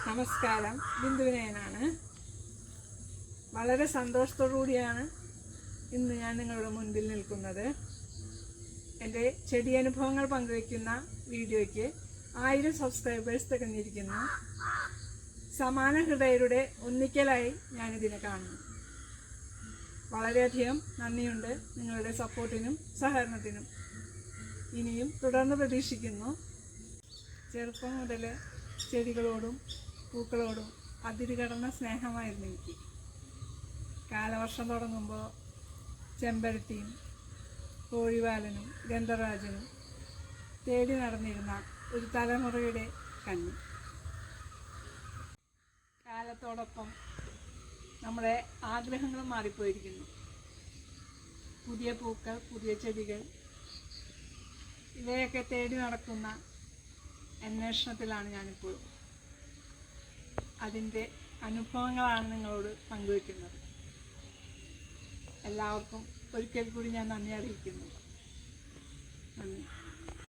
നമസ്കാരം, ബിന്ദുവിനയനാണ്. വളരെ സന്തോഷത്തോടുകൂടിയാണ് ഇന്ന് ഞാൻ നിങ്ങളുടെ മുൻപിൽ നിൽക്കുന്നത്. എൻ്റെ ചെടി അനുഭവങ്ങൾ പങ്കുവയ്ക്കുന്ന വീഡിയോയ്ക്ക് 1000 സബ്സ്ക്രൈബേഴ്സ് തികഞ്ഞിരിക്കുന്നു. സമാന ഹൃദയരുടെ ഒന്നിക്കലായി ഞാനിതിനെ കാണുന്നു. വളരെയധികം നന്ദിയുണ്ട് നിങ്ങളുടെ സപ്പോർട്ടിനും സഹകരണത്തിനും. ഇനിയും തുടർന്ന് പ്രതീക്ഷിക്കുന്നു. ചെറുപ്പം മുതൽ ചെടികളോടും പൂക്കളോടും അതിരുകടന്ന സ്നേഹമായിരുന്നു എനിക്ക്. കാലവർഷം തുടങ്ങുമ്പോൾ ചെമ്പരത്തിയും കോഴിവാലനും ഗന്ധരാജനും തേടി നടന്നിരുന്ന ഒരു തലമുറയുടെ കണ്ണി. കാലത്തോടൊപ്പം നമ്മുടെ ആഗ്രഹങ്ങളും മാറിപ്പോയിരിക്കുന്നു. പുതിയ പൂക്കൾ, പുതിയ ചെടികൾ, ഇവയൊക്കെ തേടി നടക്കുന്ന അന്വേഷണത്തിലാണ് ഞാനിപ്പോൾ. അതിൻ്റെ അനുഭവങ്ങളാണ് നിങ്ങളോട് പങ്കുവയ്ക്കുന്നത്. എല്ലാവർക്കും ഒരിക്കൽ കൂടി ഞാൻ നന്ദി അറിയിക്കുന്നു. നന്ദി.